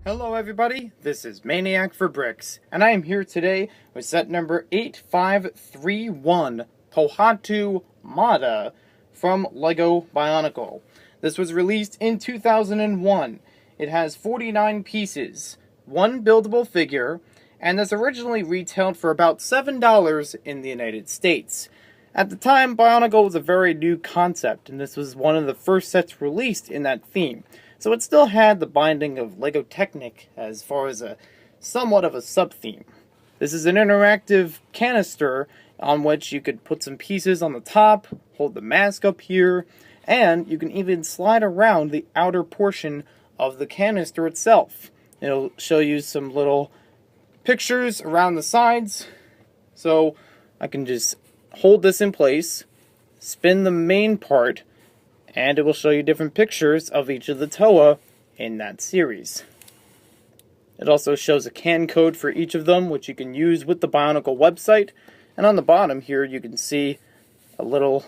Hello everybody, this is Maniac for Bricks, and I am here today with set number 8531, Pohatu Mada from LEGO Bionicle. This was released in 2001. It has 49 pieces, one buildable figure, and this originally retailed for about $7 in the United States. At the time, Bionicle was a very new concept, and this was one of the first sets released in that theme. So it still had the binding of LEGO Technic as far as a somewhat of a sub-theme. This is an interactive canister on which you could put some pieces on the top, hold the mask up here, and you can even slide around the outer portion of the canister itself. It'll show you some little pictures around the sides, so I can just hold this in place, spin the main part, and it will show you different pictures of each of the TOA in that series. It also shows a CAN code for each of them, which you can use with the Bionicle website. And on the bottom here, you can see a little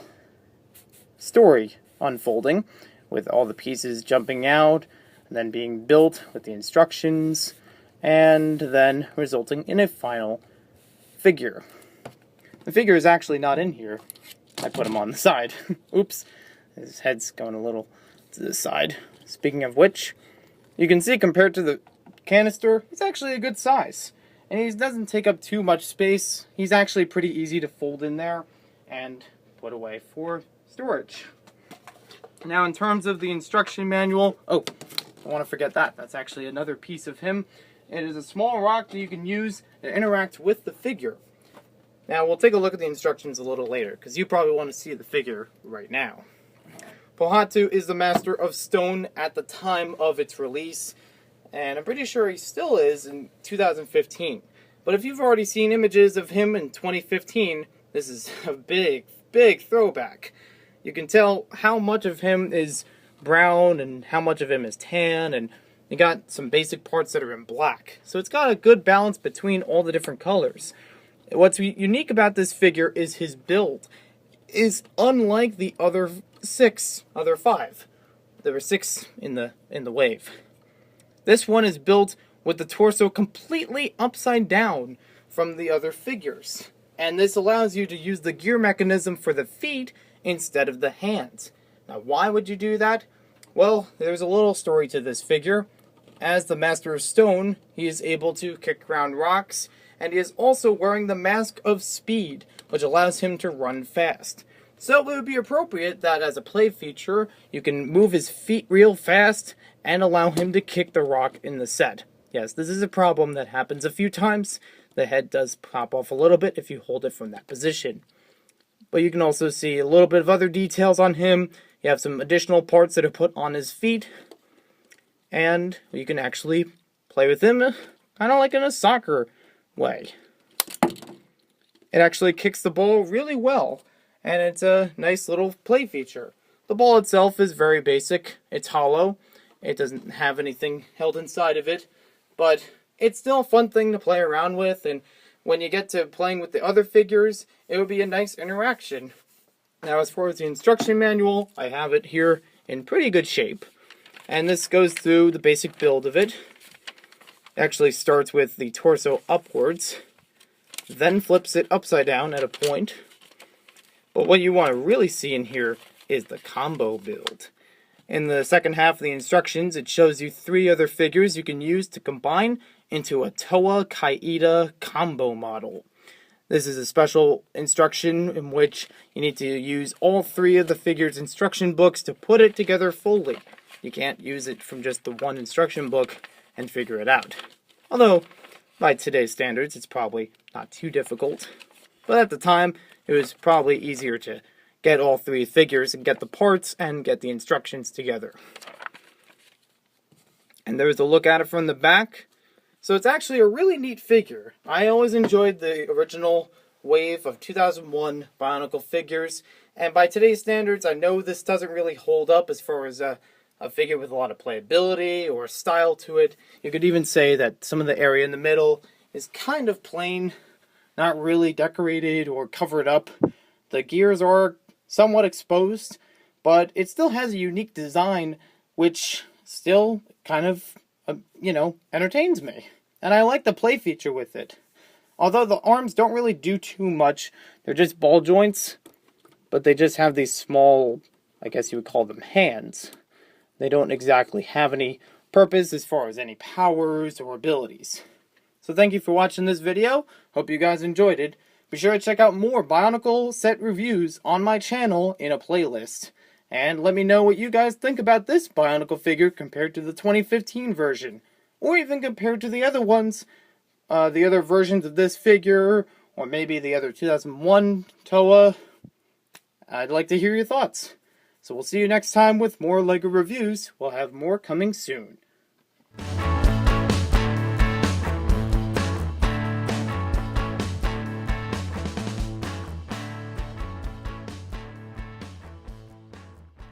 story unfolding with all the pieces jumping out, and then being built with the instructions, and then resulting in a final figure. The figure is actually not in here. I put him on the side. Oops. His head's going a little to the side. Speaking of which, you can see compared to the canister, it's actually a good size. And he doesn't take up too much space. He's actually pretty easy to fold in there and put away for storage. Now in terms of the instruction manual, I want to forget that. That's actually another piece of him. It is a small rock that you can use to interact with the figure. Now we'll take a look at the instructions a little later, because you probably want to see the figure right now. Pohatu is the master of stone at the time of its release, and I'm pretty sure he still is in 2015. But if you've already seen images of him in 2015, this is a big, big throwback. You can tell how much of him is brown and how much of him is tan, and you got some basic parts that are in black. So it's got a good balance between all the different colors. What's unique about this figure is his build is unlike the other five. There were 6 in the wave. This one is built with the torso completely upside down from the other figures. And this allows you to use the gear mechanism for the feet instead of the hands. Now why would you do that? Well, there's a little story to this figure. As the Master of Stone, he is able to kick around rocks, and he is also wearing the Mask of Speed, which allows him to run fast. So it would be appropriate that as a play feature, you can move his feet real fast and allow him to kick the rock in the set. Yes, this is a problem that happens a few times. The head does pop off a little bit if you hold it from that position. But you can also see a little bit of other details on him. You have some additional parts that are put on his feet. And you can actually play with him kind of like in a soccer way. It actually kicks the ball really well, and it's a nice little play feature. The ball itself is very basic. It's hollow. It doesn't have anything held inside of it, but it's still a fun thing to play around with, and when you get to playing with the other figures, it would be a nice interaction. Now as far as the instruction manual, I have it here in pretty good shape, and this goes through the basic build of it. It actually starts with the torso upwards, then flips it upside down at a point. But what you want to really see in here is the combo build. In the second half of the instructions, it shows you 3 other figures you can use to combine into a Toa Kaida combo model. This is a special instruction in which you need to use all 3 of the figures' instruction books to put it together fully. You can't use it from just the one instruction book and figure it out. Although, by today's standards, it's probably not too difficult. But at the time, it was probably easier to get all 3 figures and get the parts and get the instructions together. And there's a look at it from the back. So it's actually a really neat figure. I always enjoyed the original wave of 2001 Bionicle figures. And by today's standards, I know this doesn't really hold up as far as a figure with a lot of playability or style to it. You could even say that some of the area in the middle is kind of plain, not really decorated or covered up. The gears are somewhat exposed, but it still has a unique design which still kind of entertains me. And I like the play feature with it. Although the arms don't really do too much, they're just ball joints, but they just have these small, I guess you would call them hands. They don't exactly have any purpose as far as any powers or abilities. So thank you for watching this video. Hope you guys enjoyed it. Be sure to check out more Bionicle set reviews on my channel in a playlist. And let me know what you guys think about this Bionicle figure compared to the 2015 version. Or even compared to the other ones, the other versions of this figure, or maybe the other 2001 Toa. I'd like to hear your thoughts. So we'll see you next time with more LEGO reviews. We'll have more coming soon.